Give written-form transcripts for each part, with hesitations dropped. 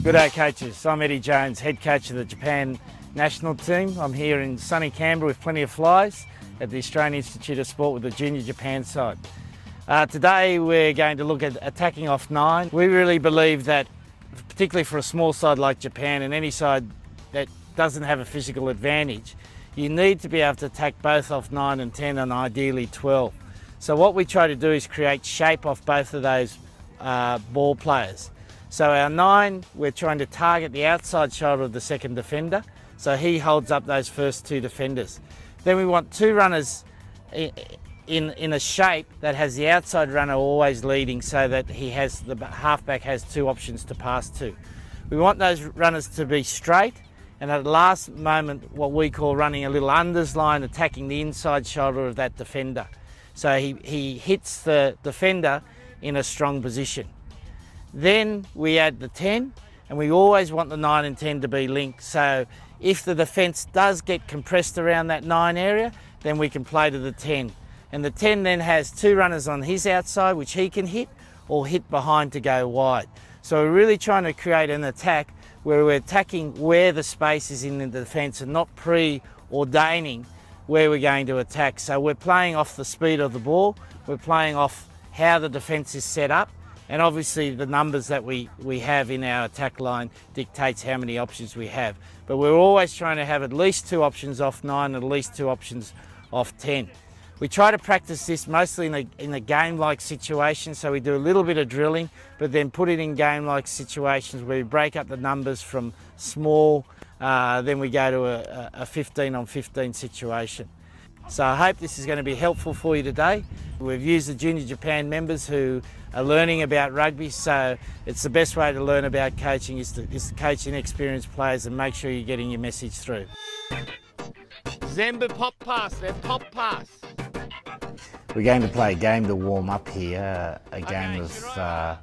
Good day, coaches. I'm Eddie Jones, head coach of the Japan national team. I'm here in sunny Canberra with plenty of flies at the Australian Institute of Sport with the junior Japan side. Today we're going to look at attacking off 9. We really believe that, particularly for a small side like Japan and any side that doesn't have a physical advantage, you need to be able to attack both off 9 and 10 and ideally 12. So what we try to do is create shape off both of those ball players. So our 9, we're trying to target the outside shoulder of the second defender, so he holds up those first 2 defenders. Then we want 2 runners in a shape that has the outside runner always leading, so that the halfback has 2 options to pass to. We want those runners to be straight, and at the last moment what we call running a little unders line, attacking the inside shoulder of that defender. So he hits the defender in a strong position. Then we add the 10, and we always want the 9 and 10 to be linked. So if the defence does get compressed around that 9 area, then we can play to the 10. And the 10 then has 2 runners on his outside, which he can hit, or hit behind to go wide. So we're really trying to create an attack where we're attacking where the space is in the defence and not preordaining where we're going to attack. So we're playing off the speed of the ball, we're playing off how the defence is set up, and obviously the numbers that we have in our attack line dictates how many options we have. But we're always trying to have at least 2 options off 9 and at least 2 options off 10. We try to practice this mostly in a game-like situation, so we do a little bit of drilling, but then put it in game-like situations where we break up the numbers from small, then we go to a 15 on 15 situation. So I hope this is going to be helpful for you today. We've used the Junior Japan members who are learning about rugby, so it's the best way to learn about coaching is to coach inexperienced players and make sure you're getting your message through. Zemba pop pass, they're pop pass. We're going to play a game to warm up here, a game of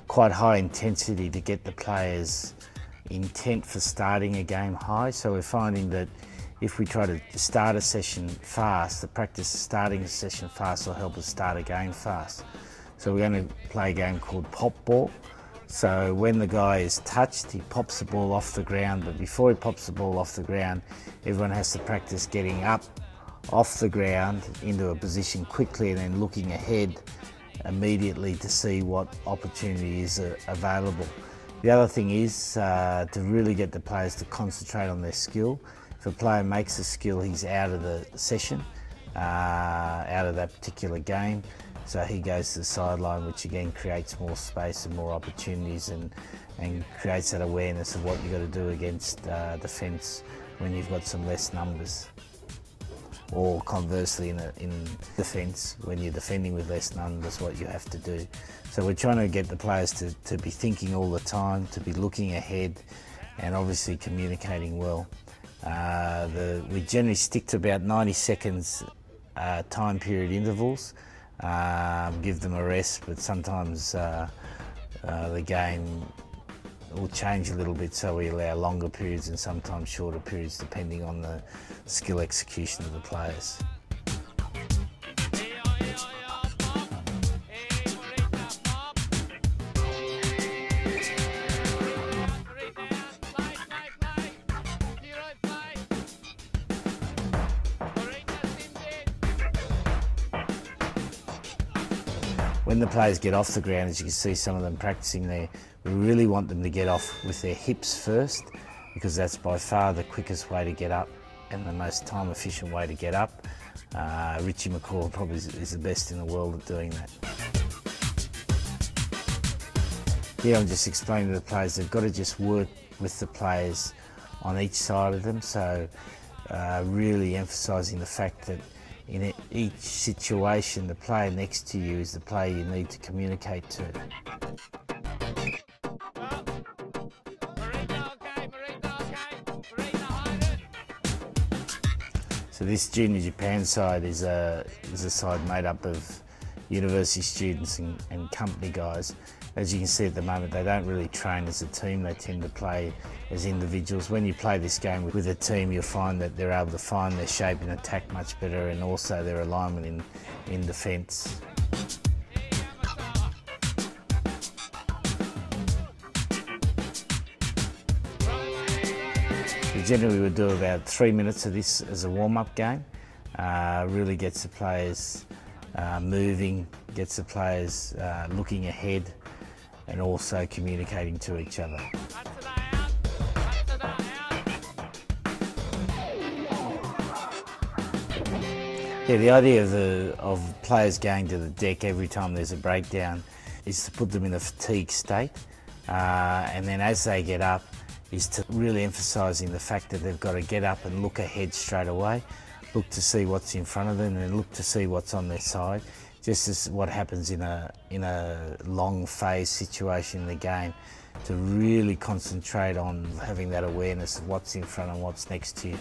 quite high intensity to get the players' intent for starting a game high. So we're finding that if we try to start a session fast, the practice of starting a session fast will help us start a game fast. So we're going to play a game called pop ball. So when the guy is touched, he pops the ball off the ground, but before he pops the ball off the ground, everyone has to practice getting up off the ground into a position quickly and then looking ahead immediately to see what opportunity is available. The other thing is to really get the players to concentrate on their skill. If a player makes a skill, he's out of the session, out of that particular game. So he goes to the sideline, which again creates more space and more opportunities and creates that awareness of what you've got to do against defence when you've got some less numbers. Or conversely in defence, when you're defending with less numbers, what you have to do. So we're trying to get the players to be thinking all the time, to be looking ahead and obviously communicating well. We generally stick to about 90 seconds time period intervals, give them a rest, but sometimes the game will change a little bit, so we allow longer periods and sometimes shorter periods depending on the skill execution of the players. When the players get off the ground, as you can see some of them practicing there, we really want them to get off with their hips first, because that's by far the quickest way to get up and the most time efficient way to get up. Richie McCaw probably is the best in the world at doing that. Here I'm just explaining to the players they've got to just work with the players on each side of them, so really emphasising the fact that in each situation, the player next to you is the player you need to communicate to. So this Junior Japan side is a side made up of university students and company guys. As you can see at the moment, they don't really train as a team, they tend to play as individuals. When you play this game with a team, you'll find that they're able to find their shape in attack much better and also their alignment in defence. generally would do about 3 minutes of this as a warm-up game. Really gets the players moving, gets the players looking ahead and also communicating to each other. Yeah, the idea of players going to the deck every time there's a breakdown is to put them in a fatigue state, and then as they get up is to really emphasising the fact that they've got to get up and look ahead straight away, look to see what's in front of them and look to see what's on their side, just as what happens in a long phase situation in the game, to really concentrate on having that awareness of what's in front and what's next to you.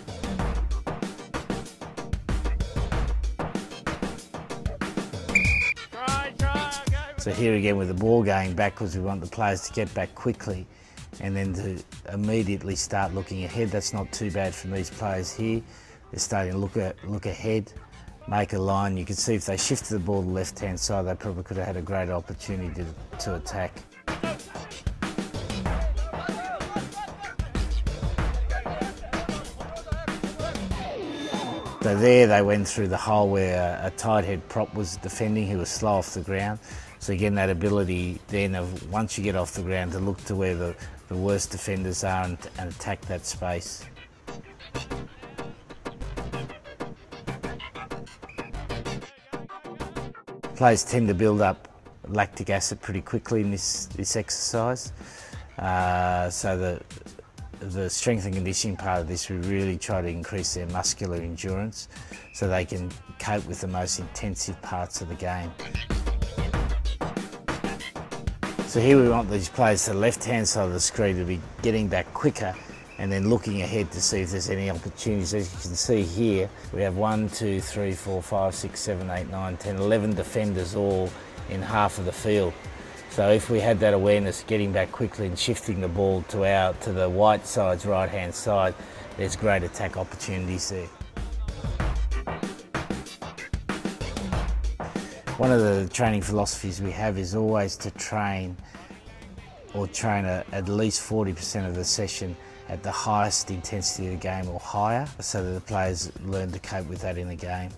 So here again with the ball going backwards, we want the players to get back quickly and then to immediately start looking ahead. That's not too bad from these players here. They're starting to look ahead, make a line. You can see if they shifted the ball to the left-hand side, they probably could have had a great opportunity to attack. So there they went through the hole where a tight head prop was defending, who was slow off the ground. So again, that ability then of once you get off the ground to look to where the worst defenders are and attack that space. Players tend to build up lactic acid pretty quickly in this exercise. So the strength and conditioning part of this, we really try to increase their muscular endurance so they can cope with the most intensive parts of the game. So here we want these players to the left-hand side of the screen to be getting back quicker and then looking ahead to see if there's any opportunities. As you can see here, we have 1, 2, 3, 4, 5, 6, 7, 8, 9, 10, 11 defenders all in half of the field. So if we had that awareness, getting back quickly and shifting the ball to the white side's right-hand side, there's great attack opportunities there. One of the training philosophies we have is always to train at least 40% of the session at the highest intensity of the game or higher, so that the players learn to cope with that in the game.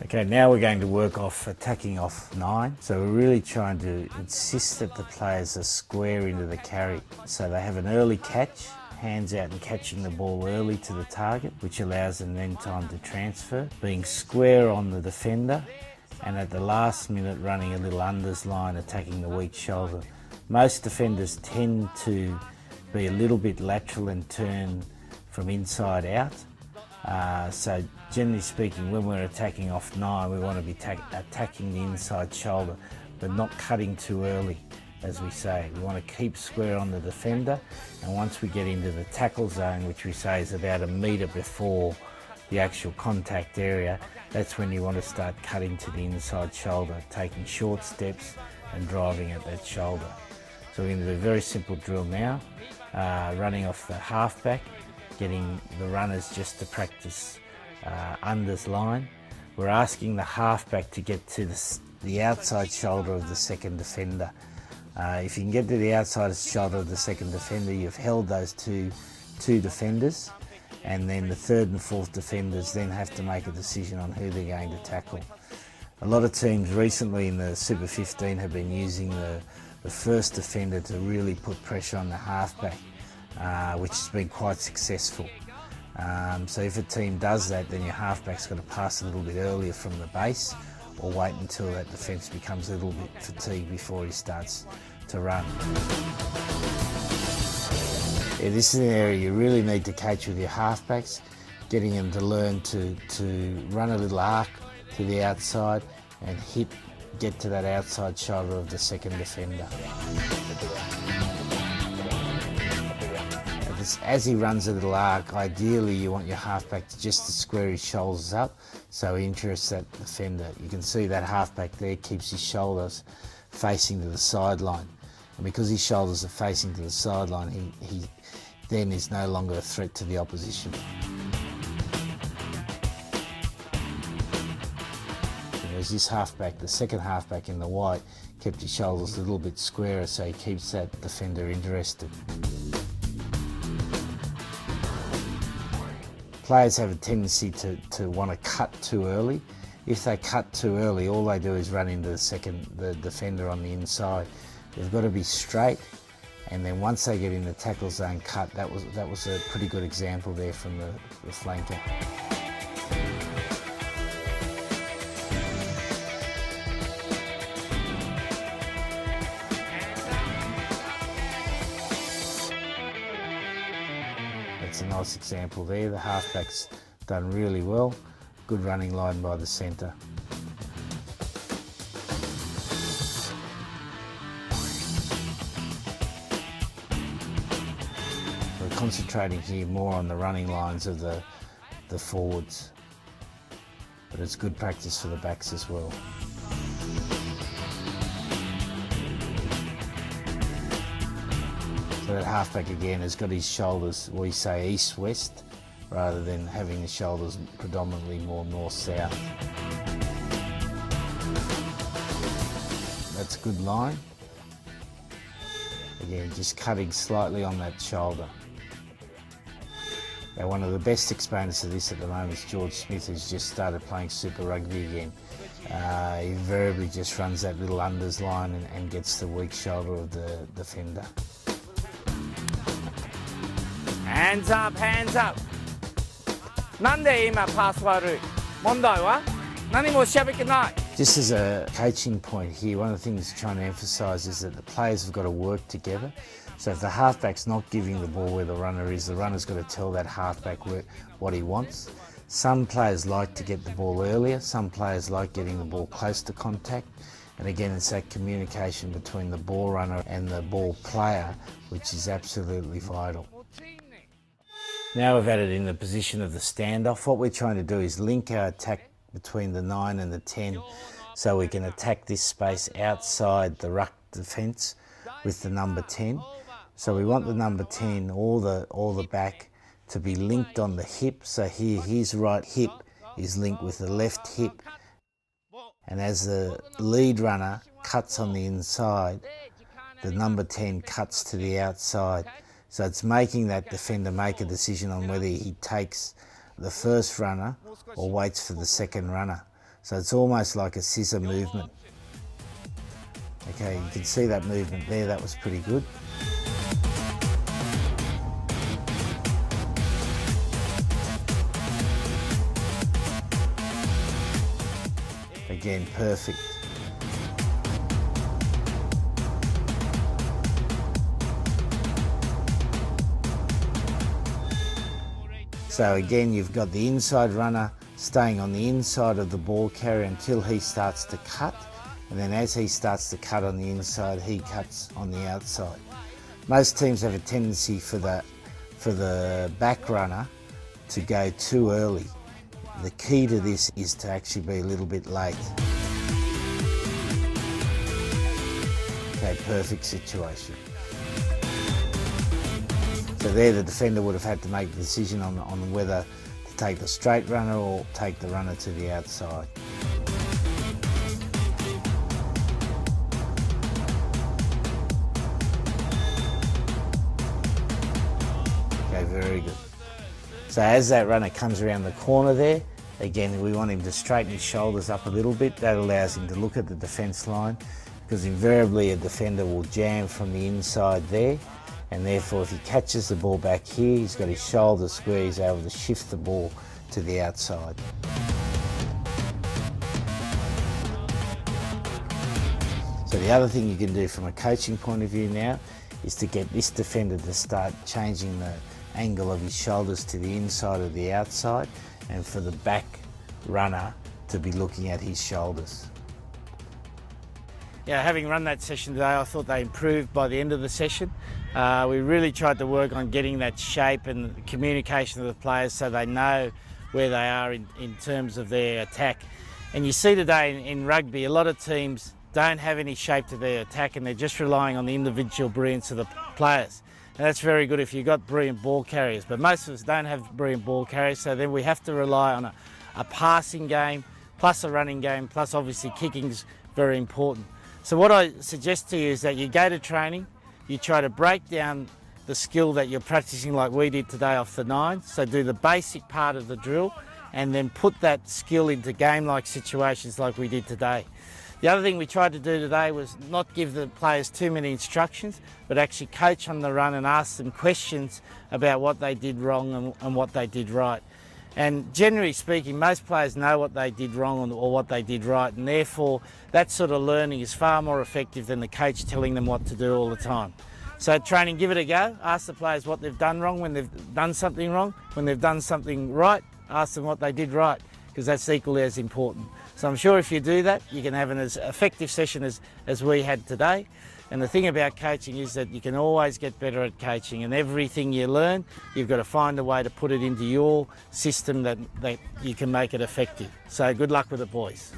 Okay, now we're going to work off attacking off 9. So we're really trying to insist that the players are square into the carry. So they have an early catch, hands out and catching the ball early to the target, which allows them then time to transfer, being square on the defender, and at the last minute running a little unders line, attacking the weak shoulder. Most defenders tend to be a little bit lateral and turn from inside out. So generally speaking, when we're attacking off 9, we want to be attacking the inside shoulder, but not cutting too early, as we say. We want to keep square on the defender, and once we get into the tackle zone, which we say is about 1 metre before the actual contact area, that's when you want to start cutting to the inside shoulder, taking short steps and driving at that shoulder. So we're going to do a very simple drill now, running off the halfback, getting the runners just to practice unders line. We're asking the halfback to get to the outside shoulder of the second defender. If you can get to the outside shoulder of the second defender, you've held those two defenders, and then the third and fourth defenders then have to make a decision on who they're going to tackle. A lot of teams recently in the Super 15 have been using the first defender to really put pressure on the halfback, which has been quite successful. So if a team does that, then your halfback's got to pass a little bit earlier from the base, or wait until that defence becomes a little bit fatigued before he starts to run. Yeah, this is an area you really need to coach with your halfbacks, getting them to learn to run a little arc to the outside and get to that outside shoulder of the second defender. As he runs a little arc, ideally you want your halfback just to square his shoulders up so he interests that defender. You can see that halfback there keeps his shoulders facing to the sideline. And because his shoulders are facing to the sideline, he then is no longer a threat to the opposition. Whereas this halfback, the second halfback in the white, kept his shoulders a little bit squarer so he keeps that defender interested. players have a tendency to want to cut too early. If they cut too early, all they do is run into the defender on the inside. They've got to be straight, and then once they get in the tackle zone, cut. That was a pretty good example there from the flanker. That's a nice example there. The halfback's done really well. Good running line by the centre. We're concentrating here more on the running lines of the forwards, but it's good practice for the backs as well. So that halfback again has got his shoulders, we say east-west, rather than having the shoulders predominantly more north-south. That's a good line. Again, just cutting slightly on that shoulder. Now, one of the best exponents of this at the moment is George Smith, who's just started playing Super Rugby again. He invariably just runs that little unders line and gets the weak shoulder of the defender. Hands up, hands up. なんで今パス悪い？問題は？何も喋ってない。 Just as a coaching point here, one of the things trying to emphasise is that the players have got to work together. So if the halfback's not giving the ball where the runner is, the runner's got to tell that halfback what he wants. Some players like to get the ball earlier, some players like getting the ball close to contact. And again, it's that communication between the ball runner and the ball player, which is absolutely vital. Now we've added in the position of the standoff. What we're trying to do is link our attack between the 9 and the 10 so we can attack this space outside the ruck defence with the number 10. So we want the number 10 or the back to be linked on the hip. So here his right hip is linked with the left hip. And as the lead runner cuts on the inside, the number 10 cuts to the outside. So it's making that defender make a decision on whether he takes the first runner or waits for the second runner. So it's almost like a scissor movement. Okay, you can see that movement there, that was pretty good. Again, perfect. So again, you've got the inside runner staying on the inside of the ball carrier until he starts to cut, and then as he starts to cut on the inside, he cuts on the outside. Most teams have a tendency for the back runner to go too early. The key to this is to actually be a little bit late. Okay, perfect situation. So there the defender would have had to make the decision on whether to take the straight runner or take the runner to the outside. Okay, very good. So as that runner comes around the corner there, again we want him to straighten his shoulders up a little bit. That allows him to look at the defence line, because invariably a defender will jam from the inside there. And therefore, if he catches the ball back here, he's got his shoulder square, he's able to shift the ball to the outside. So the other thing you can do from a coaching point of view now is to get this defender to start changing the angle of his shoulders to the inside or the outside, and for the back runner to be looking at his shoulders. Yeah, having run that session today, I thought they improved by the end of the session. We really tried to work on getting that shape and communication of the players so they know where they are in terms of their attack. And you see today in rugby, a lot of teams don't have any shape to their attack and they're just relying on the individual brilliance of the players. And that's very good if you've got brilliant ball carriers, but most of us don't have brilliant ball carriers, so then we have to rely on a passing game, plus a running game, plus obviously kicking's very important. So what I suggest to you is that you go to training, you try to break down the skill that you're practicing like we did today off the 9. So do the basic part of the drill and then put that skill into game-like situations like we did today. The other thing we tried to do today was not give the players too many instructions, but actually coach on the run and ask them questions about what they did wrong and what they did right. And generally speaking, most players know what they did wrong or what they did right, and therefore that sort of learning is far more effective than the coach telling them what to do all the time. So training, give it a go. Ask the players what they've done wrong when they've done something wrong. When they've done something right, ask them what they did right, because that's equally as important. So I'm sure if you do that, you can have an as effective session as we had today. And the thing about coaching is that you can always get better at coaching, and everything you learn, you've got to find a way to put it into your system that you can make it effective. So good luck with it, boys.